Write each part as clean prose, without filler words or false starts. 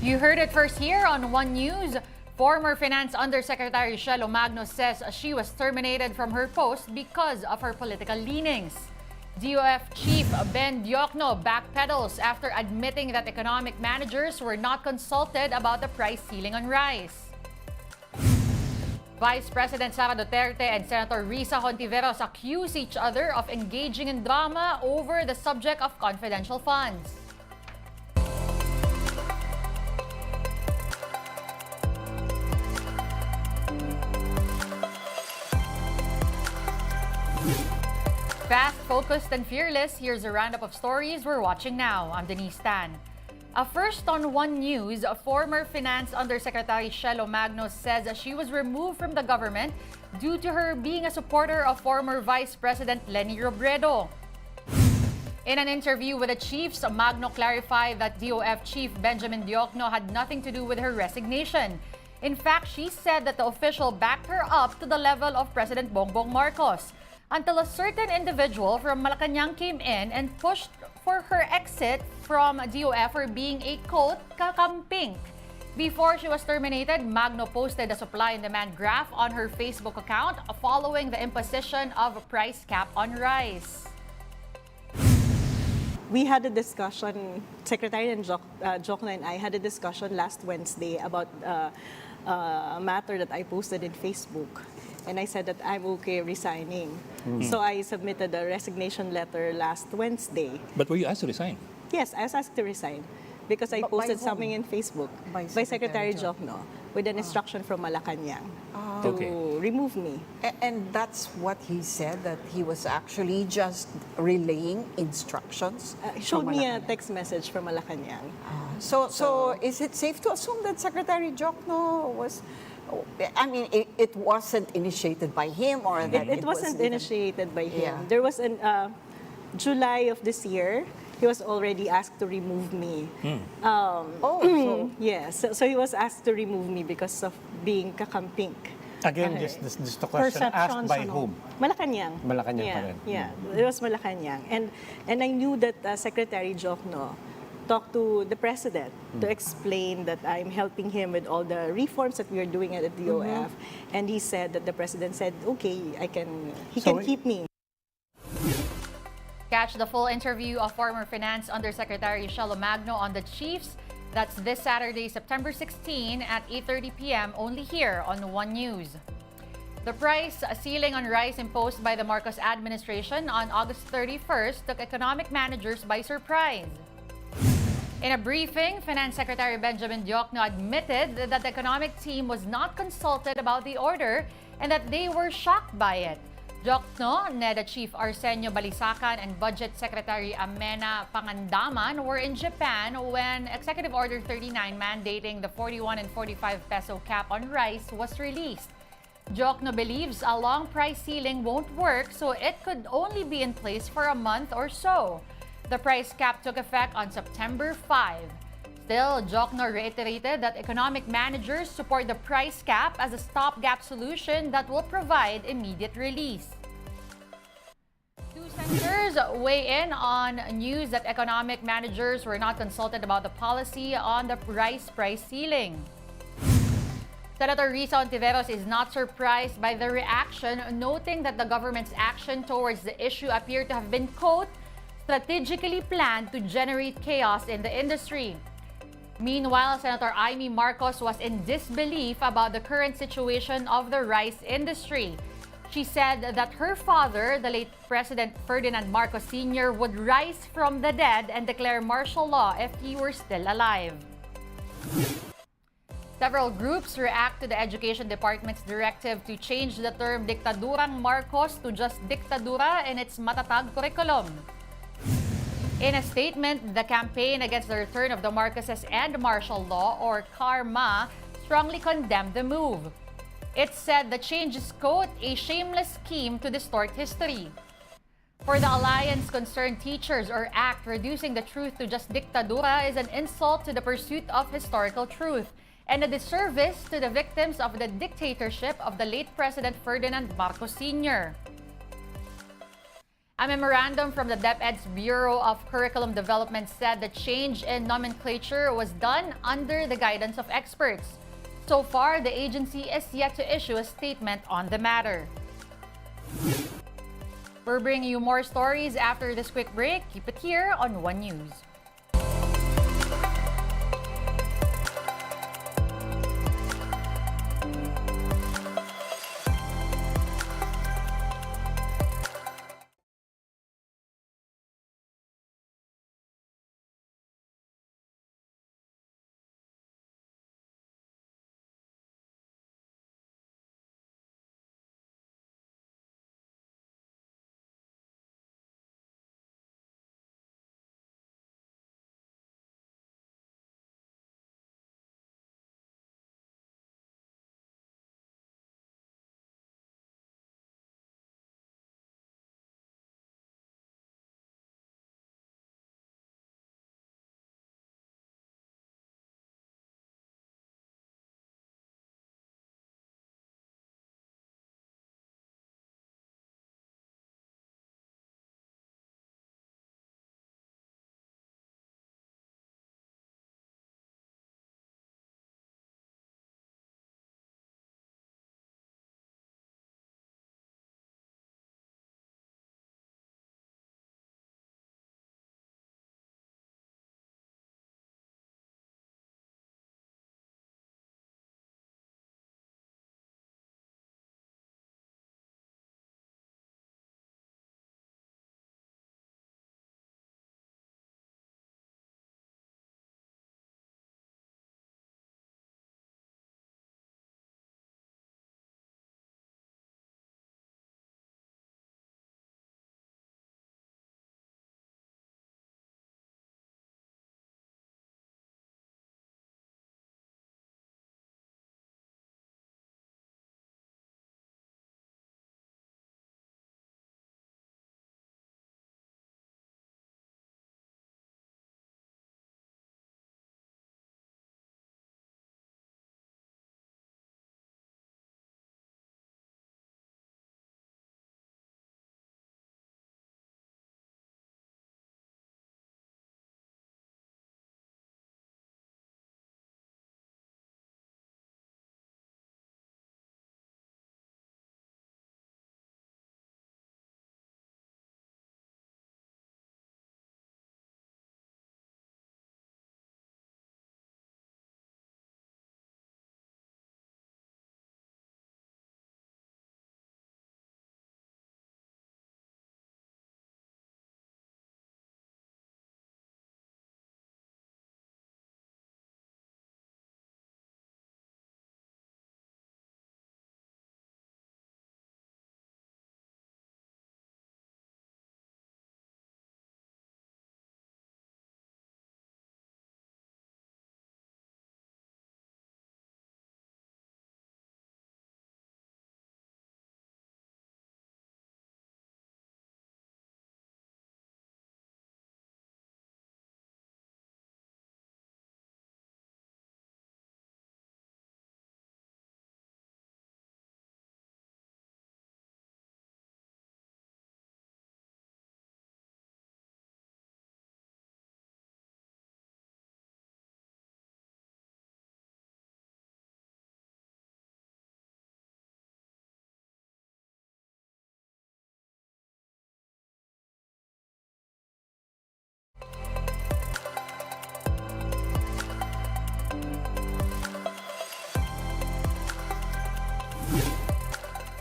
You heard it first here on One News. Former Finance Undersecretary Magno says she was terminated from her post because of her political leanings. DOF Chief Ben Diokno backpedals after admitting that economic managers were not consulted about the price ceiling on rice. Vice President Sara Duterte and Senator Risa Hontiveros accuse each other of engaging in drama over the subject of confidential funds. Fast, focused, and fearless, here's a roundup of stories we're watching now. I'm Denise Tan. First on One News, former Finance Undersecretary Magno says she was removed from the government due to her being a supporter of former Vice President Leni Robredo. In an interview with the Chiefs, Magno clarified that DOF Chief Benjamin Diokno had nothing to do with her resignation. In fact, she said that the official backed her up to the level of President Bongbong Marcos, until a certain individual from Malacanang came in and pushed for her exit from DOF for being a, quote, Kakampink. Before she was terminated, Magno posted a supply and demand graph on her Facebook account following the imposition of a price cap on rice. We had a discussion, Secretary and Jokno and I had a discussion last Wednesday about a matter that I posted in Facebook. And I said that I'm okay resigning. So I submitted a resignation letter last Wednesday. But were you asked to resign? Yes, I was asked to resign because I posted something in Facebook by Secretary Jokno with an instruction from Malacanang to remove me. And that's what he said, that he was actually just relaying instructions? He showed me a text message from Malacanang. So is it safe to assume that Secretary Jokno was... I mean, it wasn't initiated by him, or that it wasn't initiated by him. Yeah. There was an July of this year. He was already asked to remove me. Yes, so he was asked to remove me because of being Kakampink. Again, just the question, asked by whom? Malacanang. Malacanang pa rin. Yeah, it was Malacanang. And I knew that Secretary Jokno talked to the president to explain that I'm helping him with all the reforms that we are doing at the DOF. And he said that the president said, okay, he can keep me. Catch the full interview of former Finance Undersecretary Magno on the Chiefs. That's this Saturday, September 16 at 8:30 p.m. only here on One News. The price ceiling on rice imposed by the Marcos administration on August 31st took economic managers by surprise. In a briefing, Finance Secretary Benjamin Diokno admitted that the economic team was not consulted about the order and that they were shocked by it. Diokno, NEDA Chief Arsenio Balisacan, and Budget Secretary Amena Pangandaman were in Japan when Executive Order 39 mandating the 41 and 45 peso cap on rice was released. Diokno believes a long price ceiling won't work, so it could only be in place for a month or so. The price cap took effect on September 5. Still, Diokno reiterated that economic managers support the price cap as a stopgap solution that will provide immediate release. Two senators weigh in on news that economic managers were not consulted about the policy on the rice price ceiling. Senator Risa Hontiveros is not surprised by the reaction, noting that the government's action towards the issue appeared to have been, quote, strategically planned to generate chaos in the industry. Meanwhile, Senator Amy Marcos was in disbelief about the current situation of the rice industry. She said that her father, the late President Ferdinand Marcos Sr., would rise from the dead and declare martial law if he were still alive. Several groups react to the Education Department's directive to change the term Diktadurang Marcos to just Diktadura in its matatag curriculum. In a statement, the campaign against the return of the Marcoses and martial law, or KARMA, strongly condemned the move. It said the change is, quote, a shameless scheme to distort history. For the alliance concerned, teachers or act reducing the truth to just Diktadura is an insult to the pursuit of historical truth and a disservice to the victims of the dictatorship of the late President Ferdinand Marcos Sr. A memorandum from the DepEd's Bureau of Curriculum Development said the change in nomenclature was done under the guidance of experts. So far, the agency is yet to issue a statement on the matter. We're bringing you more stories after this quick break. Keep it here on One News.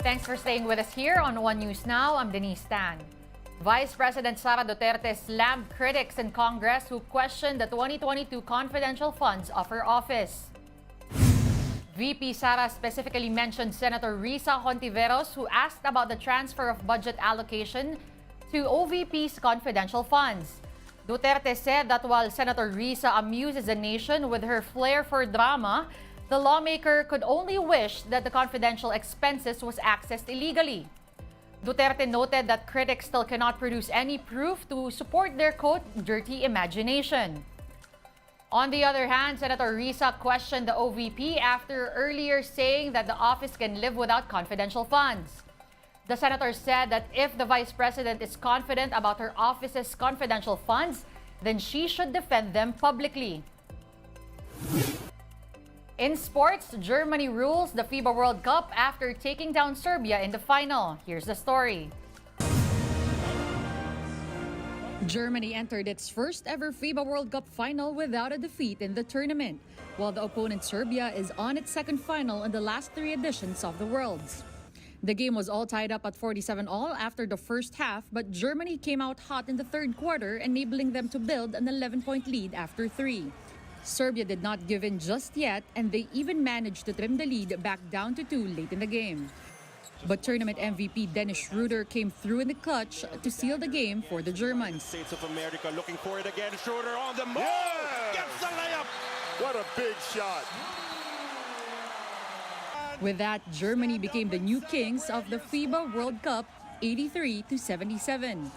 Thanks for staying with us here on One News Now. I'm Denise Tan. Vice President Sara Duterte slammed critics in Congress who questioned the 2022 confidential funds of her office. VP Sara specifically mentioned Senator Risa Hontiveros, who asked about the transfer of budget allocation to OVP's confidential funds. Duterte said that while Senator Risa amuses the nation with her flair for drama, the lawmaker could only wish that the confidential expenses was accessed illegally. Duterte noted that critics still cannot produce any proof to support their, quote, dirty imagination. On the other hand, Senator Risa questioned the OVP after earlier saying that the office can live without confidential funds. The senator said that if the vice president is confident about her office's confidential funds, then she should defend them publicly. In sports, Germany rules the FIBA World Cup after taking down Serbia in the final. Here's the story. Germany entered its first ever FIBA World Cup final without a defeat in the tournament, while the opponent Serbia is on its second final in the last 3 editions of the Worlds. The game was all tied up at 47-all after the first half, but Germany came out hot in the third quarter, enabling them to build an 11-point lead after 3. Serbia did not give in just yet, and they even managed to trim the lead back down to 2 late in the game. But tournament MVP Dennis Schroeder came through in the clutch to seal the game for the Germans. States of America looking for it again. Schroeder on the move. Yeah! Gets the layup. What a big shot. With that, Germany became the new kings of the FIBA World Cup, 83-77.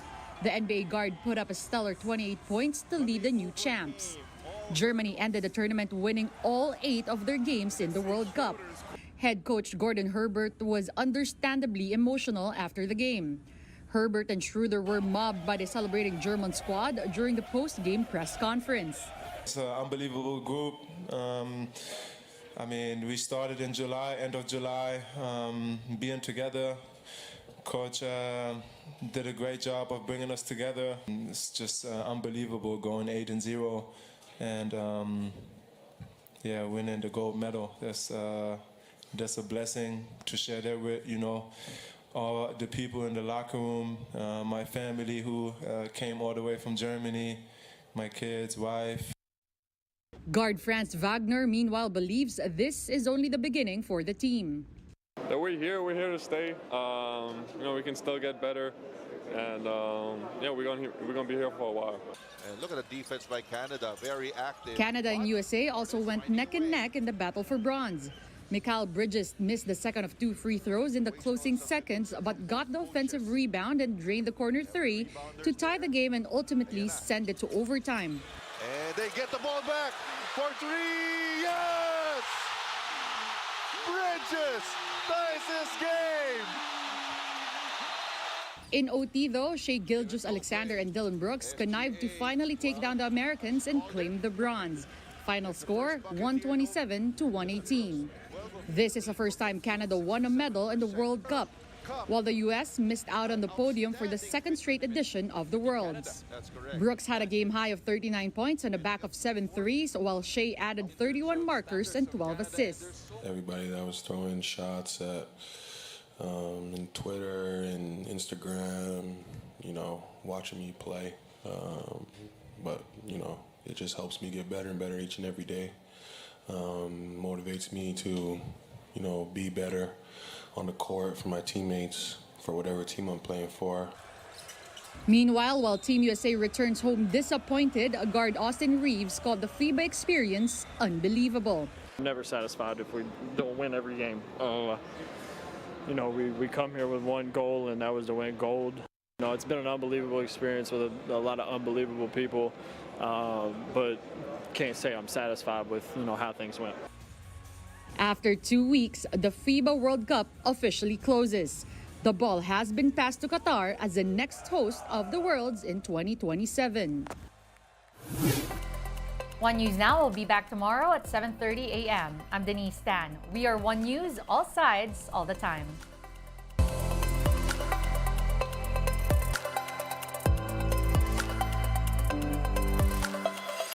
The NBA guard put up a stellar 28 points to lead the new champs. Germany ended the tournament winning all 8 of their games in the World Cup. Head coach Gordon Herbert was understandably emotional after the game. Herbert and Schroeder were mobbed by the celebrating German squad during the post-game press conference. It's an unbelievable group. We started in July, end of July, being together. Coach did a great job of bringing us together. It's just unbelievable going 8-0 and winning the gold medal. That's a blessing to share that with, all the people in the locker room, my family who came all the way from Germany, my kids, wife. Guard Franz Wagner, meanwhile, believes this is only the beginning for the team. We're here to stay. We can still get better, and we're gonna be here for a while. And look at the defense by Canada, very active. Canada and USA also went neck and neck in the battle for bronze. Mikal Bridges missed the second of 2 free throws in the closing seconds, but got the offensive rebound and drained the corner 3 to tie the game and ultimately send it to overtime. And they get the ball back for 3. Yes! Bridges ties this game. In OT, though, Shea Gilgeous-Alexander and Dylan Brooks connived to finally take down the Americans and claim the bronze. Final score, 127-118. This is the first time Canada won a medal in the World Cup, while the U.S. missed out on the podium for the second straight edition of the Worlds. Brooks had a game high of 39 points on the back of 7 threes, while Shea added 31 markers and 12 assists. Everybody that was throwing shots at in Twitter and Instagram, watching me play. But it just helps me get better and better each and every day. Motivates me to, be better on the court for my teammates, for whatever team I'm playing for. Meanwhile, while Team USA returns home disappointed, guard Austin Reeves called the FIBA experience unbelievable. I'm never satisfied if we don't win every game. We come here with one goal, and that was to win gold. It's been an unbelievable experience with a lot of unbelievable people, but can't say I'm satisfied with how things went. After 2 weeks, the FIBA World Cup officially closes. The ball has been passed to Qatar as the next host of the Worlds in 2027. One News Now will be back tomorrow at 7:30 a.m. I'm Denise Tan. We are One News, all sides, all the time.